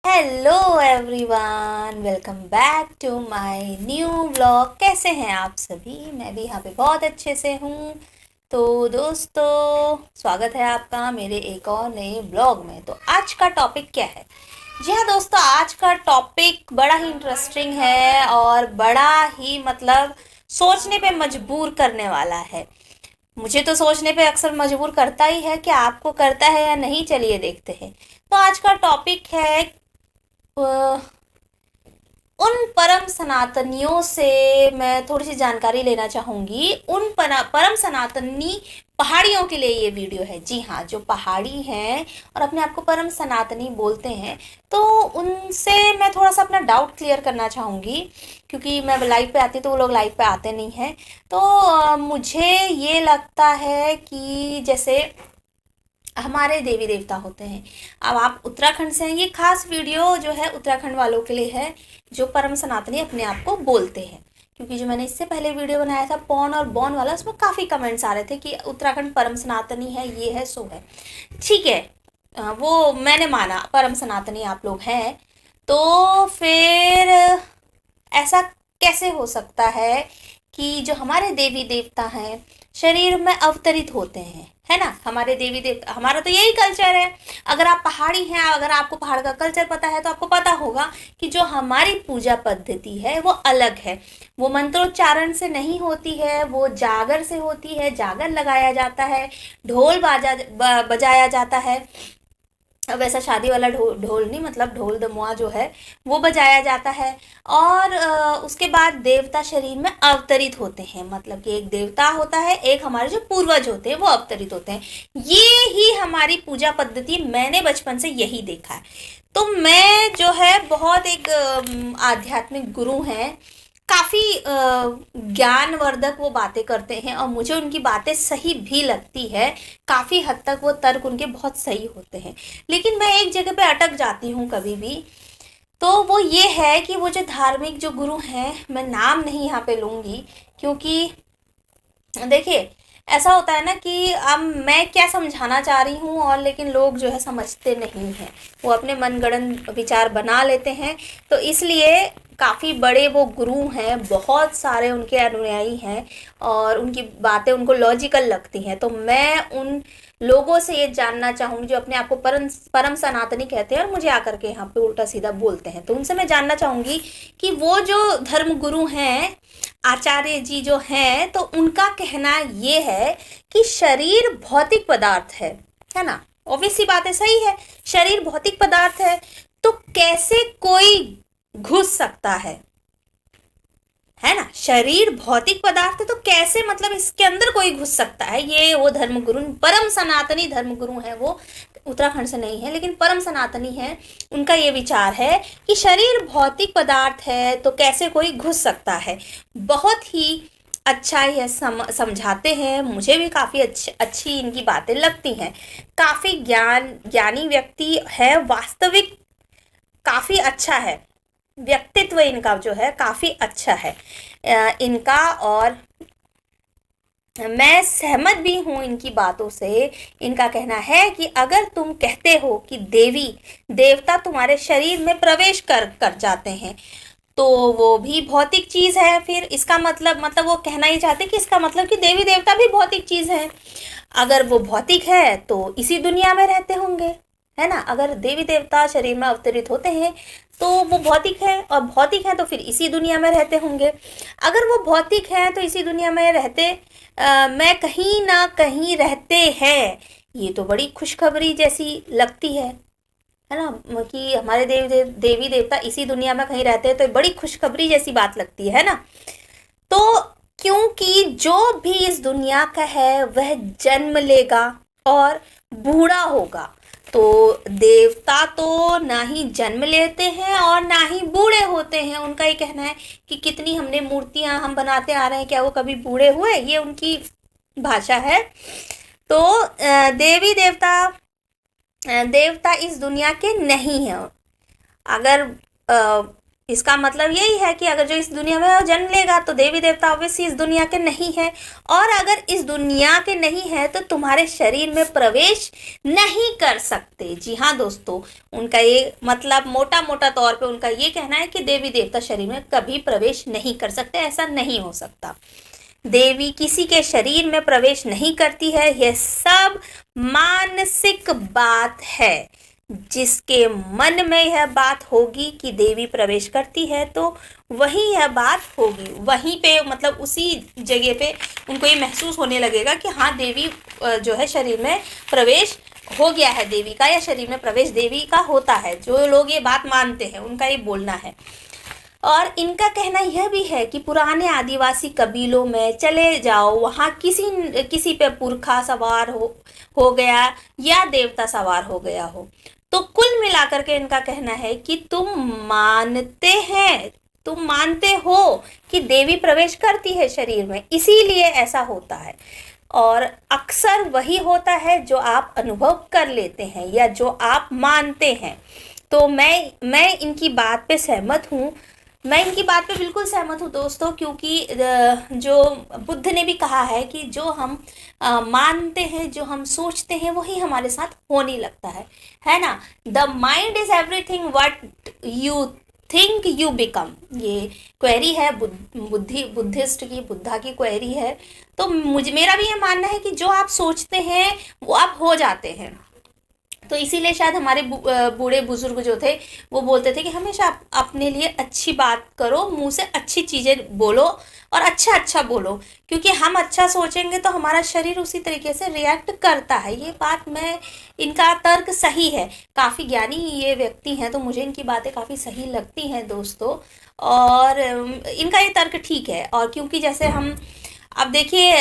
Hello everyone, welcome back to my new vlog. कैसे हैं आप सभी? मैं भी यहाँ पे बहुत अच्छे से हूँ। तो दोस्तों, स्वागत है आपका मेरे एक और नए ब्लॉग में। तो आज का टॉपिक क्या है? जी हाँ दोस्तों, आज का टॉपिक बड़ा ही इंटरेस्टिंग है और बड़ा ही सोचने पे मजबूर करने वाला है। मुझे तो सोचने पे अक्सर मजबूर करता ही है, कि आपको करता है या नहीं, चलिए देखते हैं। तो आज का टॉपिक है उन परम सनातनियों से मैं थोड़ी सी जानकारी लेना चाहूँगी। उन परम सनातनी पहाड़ियों के लिए ये वीडियो है। जी हाँ, जो पहाड़ी हैं और अपने आप को परम सनातनी बोलते हैं, तो उनसे मैं थोड़ा सा अपना डाउट क्लियर करना चाहूँगी। क्योंकि मैं लाइव पे आती तो वो लोग लाइव पे आते नहीं हैं। तो मुझे ये लगता है कि जैसे हमारे देवी देवता होते हैं। अब आप उत्तराखंड से हैं, ये खास वीडियो जो है उत्तराखंड वालों के लिए है, जो परम सनातनी अपने आप को बोलते हैं। क्योंकि जो मैंने इससे पहले वीडियो बनाया था पौन और बौन वाला, उसमें काफ़ी कमेंट्स आ रहे थे कि उत्तराखंड परम सनातनी है, ये है सो है। ठीक है, वो मैंने माना परम सनातनी आप लोग हैं। तो फिर ऐसा कैसे हो सकता है कि जो हमारे देवी देवता हैं शरीर में अवतरित होते हैं, है ना? हमारे देवी देवता, हमारा तो यही कल्चर है। अगर आप पहाड़ी हैं, अगर आपको पहाड़ का कल्चर पता है, तो आपको पता होगा कि जो हमारी पूजा पद्धति है वो अलग है। वो मंत्रोच्चारण से नहीं होती है, वो जागर से होती है। जागर लगाया जाता है, ढोल बजाया जाता है। अब ऐसा शादी वाला ढोल नहीं, मतलब ढोल दमुआ जो है वो बजाया जाता है। और उसके बाद देवता शरीर में अवतरित होते हैं। मतलब कि एक देवता होता है, एक हमारे जो पूर्वज होते हैं वो अवतरित होते हैं। ये ही हमारी पूजा पद्धति, मैंने बचपन से यही देखा है। तो मैं जो है बहुत एक आध्यात्मिक गुरु हैं। काफ़ी ज्ञानवर्धक वो बातें करते हैं और मुझे उनकी बातें सही भी लगती है। काफ़ी हद तक वो तर्क उनके बहुत सही होते हैं। लेकिन मैं एक जगह पे अटक जाती हूँ कभी भी। तो वो ये है कि वो जो धार्मिक जो गुरु हैं, मैं नाम नहीं यहाँ पे लूँगी, क्योंकि देखिए ऐसा होता है ना कि अब मैं क्या समझाना चाह रही हूँ, और लेकिन लोग जो है समझते नहीं हैं। वो अपने मनगढ़ंत विचार बना लेते हैं। तो इसलिए काफ़ी बड़े वो गुरु हैं, बहुत सारे उनके अनुयायी हैं और उनकी बातें उनको लॉजिकल लगती हैं। तो मैं उन लोगों से ये जानना चाहूँगी जो अपने आप को परम परम सनातनी कहते हैं और मुझे आकर के यहाँ पे उल्टा सीधा बोलते हैं। तो उनसे मैं जानना चाहूँगी कि वो जो धर्म गुरु हैं, आचार्य जी जो हैं, तो उनका कहना ये है कि शरीर भौतिक पदार्थ है ना? ऑब्वियस सी बात है, सही है। शरीर भौतिक पदार्थ है, तो कैसे कोई घुस सकता है ना? शरीर भौतिक पदार्थ है, तो कैसे, मतलब इसके अंदर कोई घुस सकता है? ये वो धर्मगुरु, परम सनातनी धर्मगुरु हैं। वो उत्तराखंड से नहीं है, लेकिन परम सनातनी है। उनका ये विचार है कि शरीर भौतिक पदार्थ है, तो कैसे कोई घुस सकता है। बहुत ही अच्छा यह समझाते हैं। मुझे भी काफ़ी अच्छी इनकी बातें लगती हैं। काफ़ी ज्ञानी व्यक्ति है, वास्तविक काफ़ी अच्छा है। व्यक्तित्व इनका जो है काफ़ी अच्छा है इनका। और मैं सहमत भी हूँ इनकी बातों से। इनका कहना है कि अगर तुम कहते हो कि देवी देवता तुम्हारे शरीर में प्रवेश कर जाते हैं, तो वो भी भौतिक चीज़ है। फिर इसका मतलब वो कहना ही चाहते कि इसका मतलब कि देवी देवता भी भौतिक चीज़ है। अगर वो भौतिक है तो इसी दुनिया में रहते होंगे, है ना? अगर देवी देवता शरीर में अवतरित होते हैं तो वो भौतिक है, और भौतिक है तो फिर इसी दुनिया में रहते होंगे। अगर वो भौतिक है तो इसी दुनिया में रहते मैं कहीं ना कहीं रहते हैं। ये तो बड़ी खुशखबरी जैसी लगती है ना? कि हमारे देवी देवता इसी दुनिया में कहीं रहते हैं, तो बड़ी खुशखबरी जैसी बात लगती है ना? तो क्योंकि जो भी इस दुनिया का है वह जन्म लेगा और बूढ़ा होगा। तो देवता तो ना ही जन्म लेते हैं और ना ही बूढ़े होते हैं। उनका ये कहना है कि कितनी हमने मूर्तियां हम बनाते आ रहे हैं, क्या वो कभी बूढ़े हुए? ये उनकी भाषा है। तो देवी देवता देवता इस दुनिया के नहीं है। अगर इसका मतलब यही है कि अगर जो इस दुनिया में जन्म लेगा तो देवी देवता ऑब्वियसली इस दुनिया के नहीं है, और अगर इस दुनिया के नहीं है तो तुम्हारे शरीर में प्रवेश नहीं कर सकते। जी हाँ दोस्तों, उनका ये मतलब मोटा मोटा तौर पे उनका ये कहना है कि देवी देवता शरीर में कभी प्रवेश नहीं कर सकते, ऐसा नहीं हो सकता। देवी किसी के शरीर में प्रवेश नहीं करती है, यह सब मानसिक बात है। जिसके मन में यह बात होगी कि देवी प्रवेश करती है तो वही यह बात होगी, वहीं पे मतलब उसी जगह पे उनको ये महसूस होने लगेगा कि हाँ देवी जो है शरीर में प्रवेश हो गया है देवी का, या शरीर में प्रवेश देवी का होता है। जो लोग ये बात मानते हैं उनका ये बोलना है। और इनका कहना यह भी है कि पुराने आदिवासी कबीलों में चले जाओ, वहाँ किसी पे पुरखा सवार हो गया या देवता सवार हो गया हो, तो कुल मिलाकर के इनका कहना है कि तुम मानते हो कि देवी प्रवेश करती है शरीर में, इसीलिए ऐसा होता है। और अक्सर वही होता है जो आप अनुभव कर लेते हैं या जो आप मानते हैं। तो मैं इनकी बात पे सहमत हूँ, मैं इनकी बात पे बिल्कुल सहमत हूँ दोस्तों, क्योंकि जो बुद्ध ने भी कहा है कि जो हम मानते हैं, जो हम सोचते हैं, वही हमारे साथ होने लगता है ना। The mind is everything what you think you become, ये क्वेरी है बुद्धिस्ट की, बुद्धा की क्वेरी है। तो मेरा भी ये मानना है कि जो आप सोचते हैं वो आप हो जाते हैं। तो इसीलिए शायद हमारे बूढ़े बुजुर्ग जो थे वो बोलते थे कि हमेशा अपने लिए अच्छी बात करो, मुंह से अच्छी चीज़ें बोलो और अच्छा बोलो, क्योंकि हम अच्छा सोचेंगे तो हमारा शरीर उसी तरीके से रिएक्ट करता है। ये बात इनका तर्क सही है, काफ़ी ज्ञानी ये व्यक्ति हैं तो मुझे इनकी बातें काफ़ी सही लगती हैं दोस्तों, और इनका ये तर्क ठीक है। और क्योंकि जैसे हम अब देखिए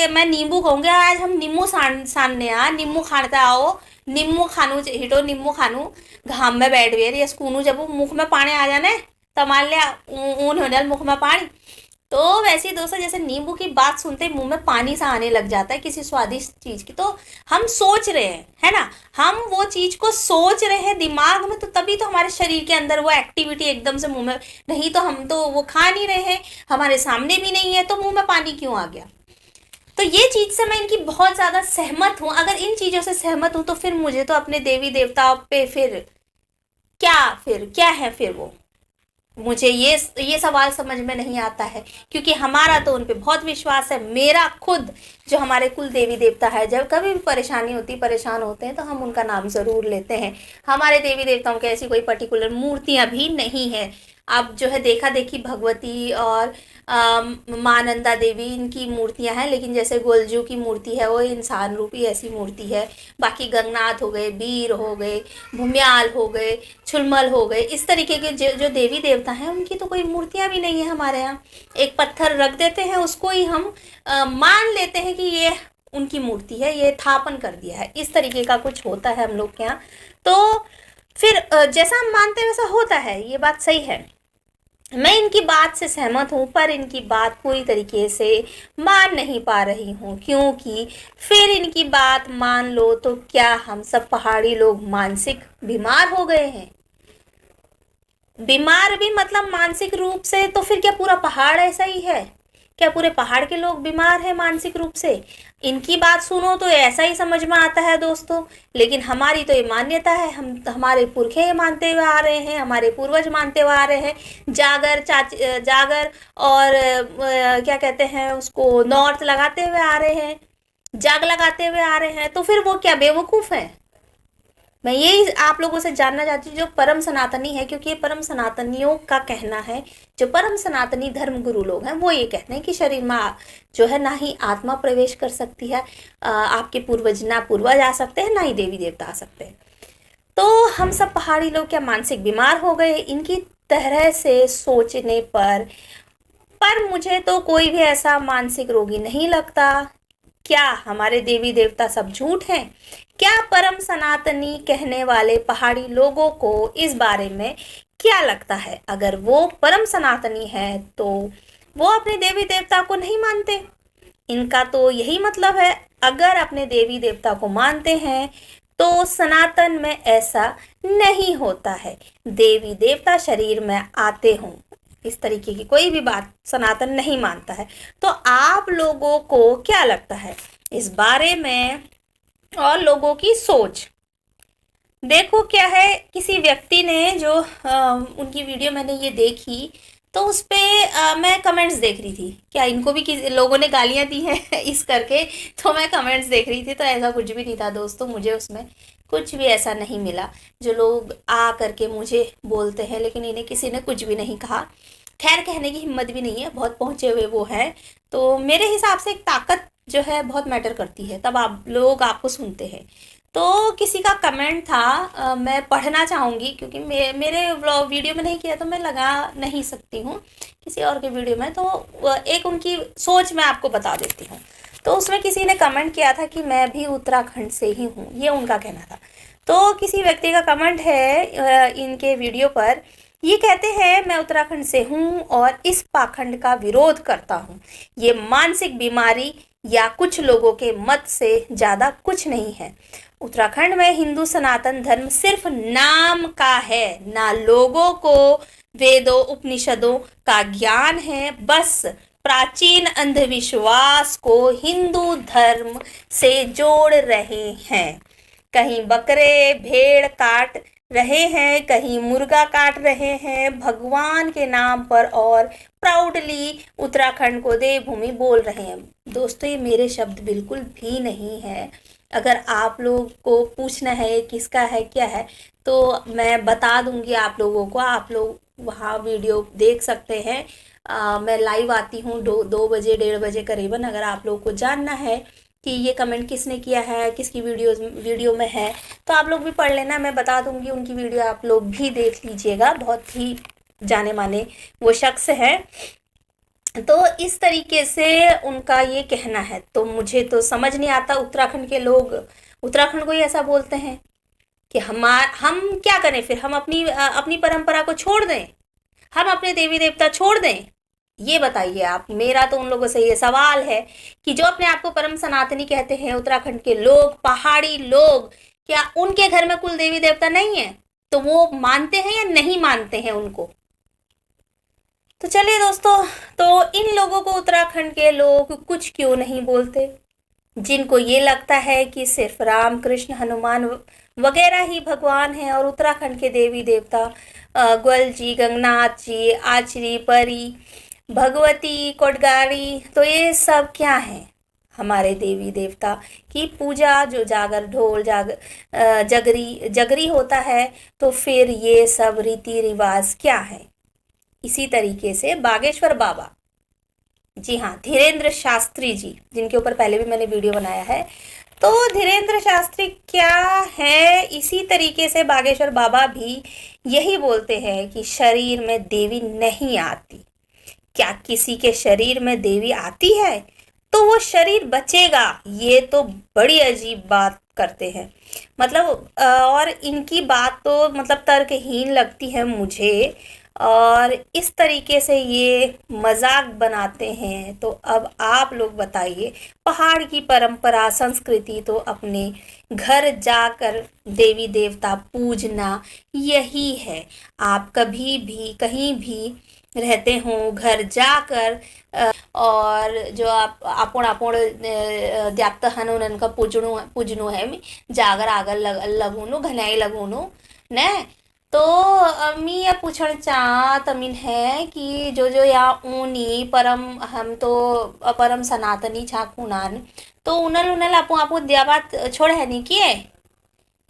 मैं नींबू कहूँगी, आज हम नींबू सानने नींबू खाते आओ, नींबू खानू हिटो नींबू खानू घाम में बैठ गए या स्कूनू, जब वो मुख में पानी आ जाने तो मान लिया ऊन हो मुख में पानी। तो वैसे ही दोस्तों, जैसे नींबू की बात सुनते ही मुंह में पानी सा आने लग जाता है किसी स्वादिष्ट चीज की, तो हम सोच रहे हैं, है ना, हम वो चीज को सोच रहे हैं दिमाग में, तो तभी तो हमारे शरीर के अंदर वो एक्टिविटी एकदम से मुंह में, नहीं तो हम तो वो खा नहीं रहे हैं, हमारे सामने भी नहीं है, तो मुंह में पानी क्यों आ गया। तो ये चीज से मैं इनकी बहुत ज्यादा सहमत हूँ। अगर इन चीजों से सहमत हूँ तो फिर मुझे तो अपने देवी देवताओं पे फिर क्या है फिर वो, मुझे ये सवाल समझ में नहीं आता है, क्योंकि हमारा तो उन पे बहुत विश्वास है। मेरा खुद जो हमारे कुल देवी देवता है, जब कभी भी परेशानी होती, परेशान होते हैं, तो हम उनका नाम ज़रूर लेते हैं। हमारे देवी देवताओं के ऐसी कोई पर्टिकुलर मूर्तियाँ भी नहीं है। अब जो है देखा देखी भगवती और मानंदा देवी इनकी मूर्तियां हैं, लेकिन जैसे गोलजू की मूर्ति है वो इंसान रूपी ऐसी मूर्ति है। बाकी गंगनाथ हो गए, बीर हो गए, भूम्याल हो गए, छुलमल हो गए, इस तरीके के जो देवी देवता हैं उनकी तो कोई मूर्तियां भी नहीं है हमारे यहाँ। एक पत्थर रख देते हैं, उसको ही हम मान लेते हैं कि ये उनकी मूर्ति है, ये स्थापन कर दिया है, इस तरीके का कुछ होता है हम लोग के यहाँ। तो फिर जैसा हम मानते हैं वैसा होता है, ये बात सही है। मैं इनकी बात से सहमत हूँ, पर इनकी बात पूरी तरीके से मान नहीं पा रही हूँ, क्योंकि फिर इनकी बात मान लो तो क्या हम सब पहाड़ी लोग मानसिक बीमार हो गए हैं? बीमार भी मतलब मानसिक रूप से, तो फिर क्या पूरा पहाड़ ऐसा ही है? क्या पूरे पहाड़ के लोग बीमार हैं मानसिक रूप से? इनकी बात सुनो तो ऐसा ही समझ में आता है दोस्तों, लेकिन हमारी तो ये मान्यता है, हमारे पुरखे ये मानते हुए आ रहे हैं, हमारे पूर्वज मानते हुए आ रहे हैं। जागर और क्या कहते हैं उसको, नॉर्थ लगाते हुए आ रहे हैं, जाग लगाते हुए आ रहे हैं, तो फिर वो क्या बेवकूफ़ है? मैं यही आप लोगों से जानना चाहती हूँ जो परम सनातनी है, क्योंकि ये परम सनातनियों का कहना है। जो परम सनातनी धर्म गुरु लोग हैं वो ये कहते हैं कि शरीर में जो है ना ही आत्मा प्रवेश कर सकती है, आपके पूर्वज आ सकते हैं, ना ही देवी देवता आ सकते हैं। तो हम सब पहाड़ी लोग क्या मानसिक बीमार हो गए इनकी तरह से सोचने पर मुझे तो कोई भी ऐसा मानसिक रोगी नहीं लगता। क्या हमारे देवी देवता सब झूठ हैं? क्या परम सनातनी कहने वाले पहाड़ी लोगों को इस बारे में क्या लगता है? अगर वो परम सनातनी है तो वो अपने देवी देवता को नहीं मानते। इनका तो यही मतलब है, अगर अपने देवी देवता को मानते हैं तो सनातन में ऐसा नहीं होता है, देवी देवता शरीर में आते हों, इस तरीके की कोई भी बात सनातन नहीं मानता है। तो आप लोगों को क्या लगता है इस बारे में और लोगों की सोच? देखो क्या है, किसी व्यक्ति ने जो उनकी वीडियो मैंने ये देखी, तो उस पे मैं कमेंट्स देख रही थी, क्या इनको भी किसी लोगों ने गालियां दी हैं इस करके, तो मैं कमेंट्स देख रही थी, तो ऐसा कुछ भी नहीं था दोस्तों, मुझे उसमें कुछ भी ऐसा नहीं मिला। जो लोग आ करके मुझे बोलते हैं, लेकिन इन्हें किसी ने कुछ भी नहीं कहा। खैर, कहने की हिम्मत भी नहीं है, बहुत पहुंचे हुए वो हैं। तो मेरे हिसाब से एक ताकत जो है बहुत मैटर करती है, तब आप लोग आपको सुनते हैं। तो किसी का कमेंट था, मैं पढ़ना चाहूँगी, क्योंकि मेरे व्लॉग वीडियो में नहीं किया तो मैं लगा नहीं सकती हूँ किसी और के वीडियो में। तो एक उनकी सोच मैं आपको बता देती हूँ। तो उसमें किसी ने कमेंट किया था कि मैं भी उत्तराखंड से ही हूँ, ये उनका कहना था। तो किसी व्यक्ति का कमेंट है इनके वीडियो पर, ये कहते हैं मैं उत्तराखंड से हूँ और इस पाखंड का विरोध करता हूँ। ये मानसिक बीमारी या कुछ लोगों के मत से ज़्यादा कुछ नहीं है। उत्तराखंड में हिंदू सनातन धर्म सिर्फ नाम का है, ना लोगों को वेदों उपनिषदों का ज्ञान है। बस प्राचीन अंधविश्वास को हिंदू धर्म से जोड़ रहे हैं। कहीं बकरे भेड़ काट रहे हैं, कहीं मुर्गा काट रहे हैं भगवान के नाम पर, और प्राउडली उत्तराखंड को देवभूमि बोल रहे हैं। दोस्तों, ये मेरे शब्द बिल्कुल भी नहीं है। अगर आप लोग को पूछना है किसका है क्या है, तो मैं बता दूंगी आप लोगों को, आप लोग वहाँ वीडियो देख सकते हैं। मैं लाइव आती हूँ 2 बजे 1:30 बजे करीबन। अगर आप लोग को जानना है कि ये कमेंट किसने किया है, किसकी वीडियो में है, तो आप लोग भी पढ़ लेना, मैं बता दूंगी उनकी वीडियो, आप लोग भी देख लीजिएगा। बहुत ही जाने माने वो शख्स है। तो इस तरीके से उनका ये कहना है। तो मुझे तो समझ नहीं आता, उत्तराखंड के लोग उत्तराखंड को ही ऐसा बोलते हैं कि हम क्या करें फिर? हम अपनी परंपरा को छोड़ दें, हम अपने देवी देवता छोड़ दें? ये बताइए आप। मेरा तो उन लोगों से ये सवाल है कि जो अपने आप को परम सनातनी कहते हैं उत्तराखंड के लोग, पहाड़ी लोग, क्या उनके घर में कुल देवी देवता नहीं है? तो वो मानते हैं या नहीं मानते हैं उनको? तो चलिए दोस्तों, तो इन लोगों को उत्तराखंड के लोग कुछ क्यों नहीं बोलते? जिनको ये लगता है कि सिर्फ राम कृष्ण हनुमान वगैरह ही भगवान हैं, और उत्तराखंड के देवी देवता ग्वल जी, गंगनाथ जी, आचरी, परी, भगवती, कोटगारी, तो ये सब क्या है? हमारे देवी देवता की पूजा, जो जागर ढोल जगरी होता है, तो फिर ये सब रीति रिवाज क्या है? इसी तरीके से बागेश्वर बाबा, जी हाँ, धीरेन्द्र शास्त्री जी, जिनके ऊपर पहले भी मैंने वीडियो बनाया है, तो धीरेन्द्र शास्त्री क्या है, इसी तरीके से बागेश्वर बाबा भी यही बोलते हैं कि शरीर में देवी नहीं आती। क्या किसी के शरीर में देवी आती है तो वो शरीर बचेगा? ये तो बड़ी अजीब बात करते हैं। मतलब और इनकी बात तो मतलब तर्कहीन लगती है मुझे, और इस तरीके से ये मजाक बनाते हैं। तो अब आप लोग बताइए, पहाड़ की परंपरा संस्कृति तो अपने घर जाकर देवी देवता पूजना यही है। आप कभी भी कहीं भी रहते हो, घर जाकर और जो आप आपण द्याप्त हन उनका पूजनो है, जागर आगर लगूनो घनाई लगूनो ने। तो मी ये पूछण चाहत अमीन है कि जो यहाँ ऊनी परम, हम तो परम सनातनी छाकुनान, तो उनल आपू द्याबात छोड़ है नहीं किए,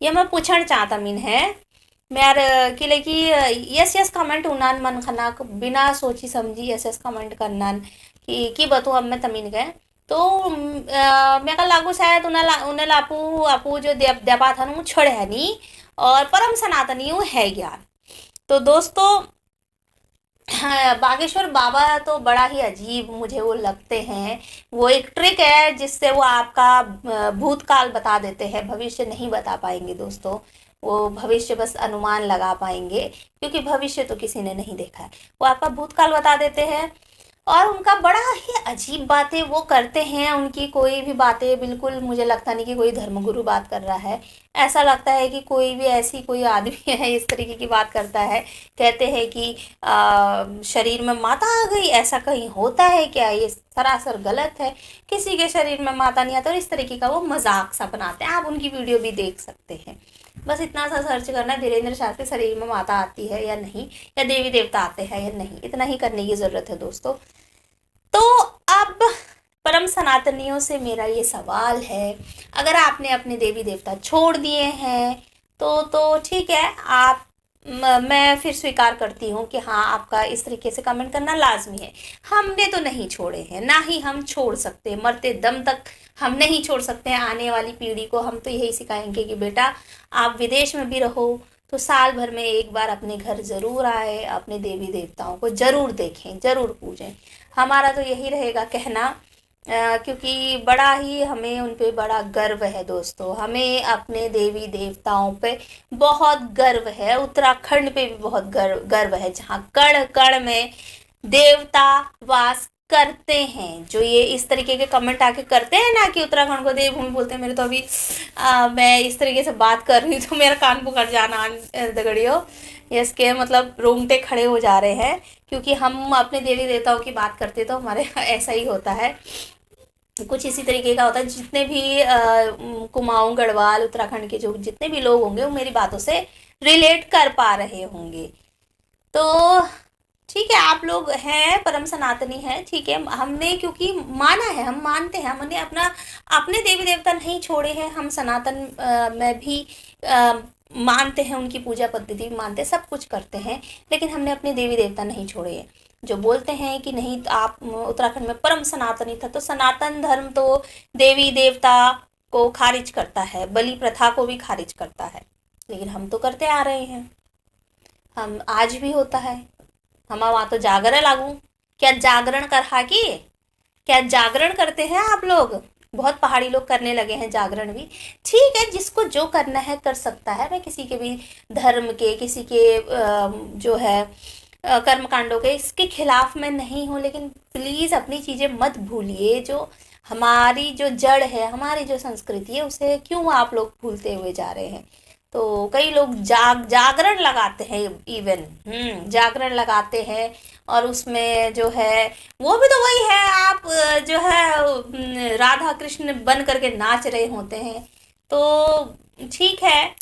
ये मैं पूछण चाहत अमीन है। मैं किले कि यस कमेंट उनान मन खनाक बिना सोची समझी यस कमेंट करनान कि बतू अब मैं तमीन गए। तो मैं का लागू शायद उन्हें आपू जो देवा था वो छोड़े है नहीं, और परम सनातनी है ज्ञान। तो दोस्तों, हाँ, बागेश्वर बाबा तो बड़ा ही अजीब मुझे वो लगते हैं। वो एक ट्रिक है जिससे वो आपका भूतकाल बता देते हैं, भविष्य नहीं बता पाएंगे दोस्तों। वो भविष्य बस अनुमान लगा पाएंगे, क्योंकि भविष्य तो किसी ने नहीं देखा है। वो आपका भूतकाल बता देते हैं, और उनका बड़ा ही अजीब बातें वो करते हैं। उनकी कोई भी बातें बिल्कुल मुझे लगता नहीं कि कोई धर्मगुरु बात कर रहा है। ऐसा लगता है कि कोई भी ऐसी कोई आदमी है इस तरीके की बात करता है। कहते हैं कि शरीर में माता आ गई, ऐसा कहीं होता है क्या? ये सरासर गलत है। किसी के शरीर में माता नहीं आता, और इस तरीके का वो मजाक सा बनाते हैं। आप उनकी वीडियो भी देख सकते हैं। बस इतना सा सर्च करना, धीरेन्द्र शास्त्री शरीर में माता आती है या नहीं, या देवी देवता आते हैं या नहीं, इतना ही करने की ज़रूरत है दोस्तों। तो अब परम सनातनियों से मेरा ये सवाल है, अगर आपने अपने देवी देवता छोड़ दिए हैं तो ठीक है, आप मैं फिर स्वीकार करती हूँ कि हाँ, आपका इस तरीके से कमेंट करना लाजमी है। हमने तो नहीं छोड़े हैं, ना ही हम छोड़ सकते, मरते दम तक हम नहीं छोड़ सकते हैं। आने वाली पीढ़ी को हम तो यही सिखाएंगे कि बेटा, आप विदेश में भी रहो तो साल भर में एक बार अपने घर ज़रूर आए, अपने देवी देवताओं को ज़रूर देखें, ज़रूर पूजें। हमारा तो यही रहेगा कहना, क्योंकि बड़ा ही हमें उन पे बड़ा गर्व है दोस्तों। हमें अपने देवी देवताओं पे बहुत गर्व है। उत्तराखंड पे भी बहुत गर्व है, जहाँ कण कण में देवता वास करते हैं। जो ये इस तरीके के कमेंट आके करते हैं ना कि उत्तराखंड को देवभूमि बोलते हैं, मेरे तो अभी मैं इस तरीके से बात कर रही हूँ तो मेरा कान पुकार जाना दगड़ियों, इसके मतलब रोंगटे खड़े हो जा रहे हैं। क्योंकि हम अपने देवी देवताओं की बात करते तो हमारे ऐसा ही होता है, कुछ इसी तरीके का होता है। जितने भी कुमाऊं गढ़वाल उत्तराखंड के जो जितने भी लोग होंगे वो मेरी बातों से रिलेट कर पा रहे होंगे। तो ठीक है, आप लोग हैं परम सनातनी हैं, ठीक है। हमने क्योंकि माना है, हम मानते हैं, हमने अपने देवी देवता नहीं छोड़े हैं। हम सनातन में भी मानते हैं, उनकी पूजा पद्धति भी मानते हैं, सब कुछ करते हैं, लेकिन हमने अपने देवी देवता नहीं छोड़े हैं। जो बोलते हैं कि नहीं आप उत्तराखंड में परम सनातनी था, तो सनातन धर्म तो देवी देवता को खारिज करता है, बलि प्रथा को भी खारिज करता है, लेकिन हम तो करते आ रहे हैं। हम आज भी होता है, हम वहाँ तो जागरण लागू। क्या जागरण कर कि क्या जागरण करते हैं आप लोग? बहुत पहाड़ी लोग करने लगे हैं जागरण भी। ठीक है, जिसको जो करना है कर सकता है। मैं किसी के भी धर्म के, किसी के जो है कर्म कांडों के, इसके खिलाफ मैं नहीं हूँ, लेकिन प्लीज़ अपनी चीज़ें मत भूलिए। जो हमारी जो जड़ है, हमारी जो संस्कृति है, उसे क्यों आप लोग भूलते हुए जा रहे हैं? तो कई लोग जागरण लगाते हैं, इवन जागरण लगाते हैं, और उसमें जो है वो भी तो वही है, आप जो है राधा कृष्ण बन करके नाच रहे होते हैं। तो ठीक है,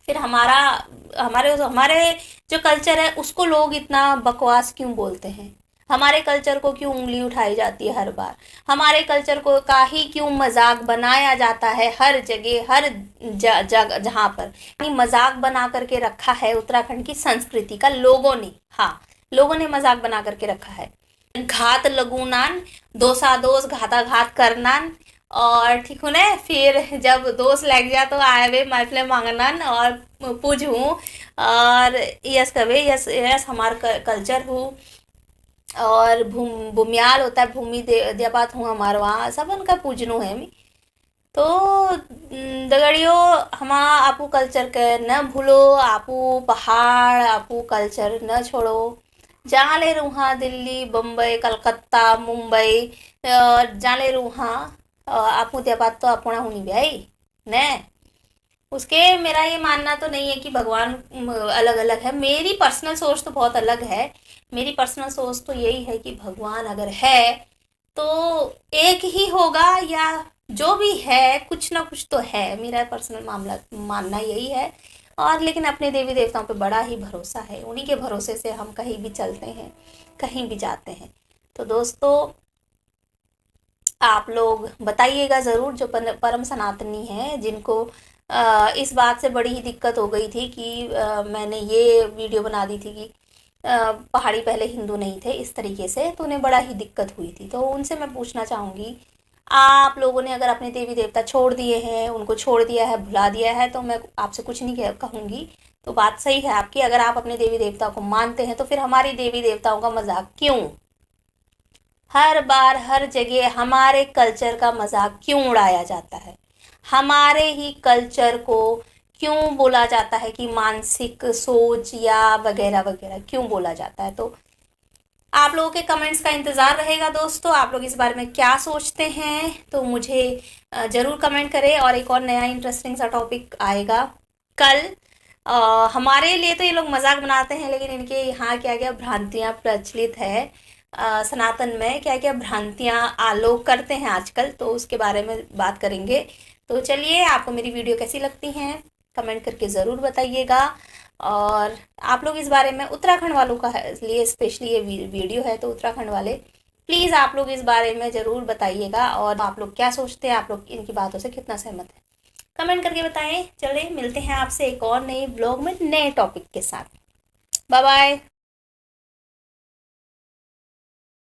फिर हमारे हमारे जो कल्चर है उसको लोग इतना बकवास क्यों बोलते हैं? हमारे कल्चर को क्यों उंगली उठाई जाती है हर बार? हमारे कल्चर को का ही क्यों मजाक बनाया जाता है हर जगह, हर जगह जहाँ पर? यानी मजाक बना करके रखा है उत्तराखंड की संस्कृति का लोगों ने। हाँ, लोगों ने मजाक बना करके रखा है। घात लगूनान, दोसा दोष घाता घात करनान, और ठीक है ना, फिर जब दोस्त लग जाए तो आए वे महफिल मांगनन और पूजू, और यस कवे यस यस हमार कल्चर हूँ, और भूमियाल होता है, भूमि देवत हूँ हमारे वहाँ, सब उनका पूजनू है मैं। तो दगड़ियों, हम आपू कल्चर के न भूलो, आपू पहाड़, आपू कल्चर न छोड़ो। जहाँ ले रूहाँ दिल्ली, बम्बई, कलकत्ता, मुंबई, जहाँ ले रूहाँ आपू देवत तो अपना हुनी भाई ने। उसके मेरा ये मानना तो नहीं है कि भगवान अलग अलग है। मेरी पर्सनल सोच तो बहुत अलग है। मेरी पर्सनल सोच तो यही है कि भगवान अगर है तो एक ही होगा, या जो भी है कुछ ना कुछ तो है। मेरा पर्सनल मामला मानना यही है। और लेकिन अपने देवी देवताओं पे बड़ा ही भरोसा है, उन्हीं के भरोसे से हम कहीं भी चलते हैं, कहीं भी जाते हैं। तो दोस्तों, आप लोग बताइएगा ज़रूर, जो परम सनातनी हैं, जिनको इस बात से बड़ी ही दिक्कत हो गई थी कि मैंने ये वीडियो बना दी थी कि पहाड़ी पहले हिंदू नहीं थे इस तरीके से, तो उन्हें बड़ा ही दिक्कत हुई थी। तो उनसे मैं पूछना चाहूँगी, आप लोगों ने अगर अपने देवी देवता छोड़ दिए हैं, उनको छोड़ दिया है, भुला दिया है, तो मैं आपसे कुछ नहीं कहूँगी। तो बात सही है आपकी, अगर आप अपने देवी देवताओं को मानते हैं तो फिर हमारी देवी देवताओं का मजाक क्यों? हर बार हर जगह हमारे कल्चर का मजाक क्यों उड़ाया जाता है? हमारे ही कल्चर को क्यों बोला जाता है कि मानसिक सोच या वगैरह वगैरह क्यों बोला जाता है? तो आप लोगों के कमेंट्स का इंतज़ार रहेगा दोस्तों। आप लोग इस बारे में क्या सोचते हैं तो मुझे ज़रूर कमेंट करें। और एक और नया इंटरेस्टिंग सा टॉपिक आएगा कल। हमारे लिए तो ये लोग मजाक बनाते हैं, लेकिन इनके यहाँ क्या क्या भ्रांतियाँ प्रचलित है सनातन में, क्या क्या भ्रांतियाँ लोग करते हैं आजकल, तो उसके बारे में बात करेंगे। तो चलिए, आपको मेरी वीडियो कैसी लगती हैं कमेंट करके ज़रूर बताइएगा। और आप लोग इस बारे में, उत्तराखंड वालों का लिए स्पेशली ये वीडियो है, तो उत्तराखंड वाले प्लीज़ आप लोग इस बारे में ज़रूर बताइएगा। और आप लोग क्या सोचते हैं, आप लोग इनकी बातों से कितना सहमत है, कमेंट करके बताएं। चलिए मिलते हैं आपसे एक और नए ब्लॉग में नए टॉपिक के साथ। Bye bye.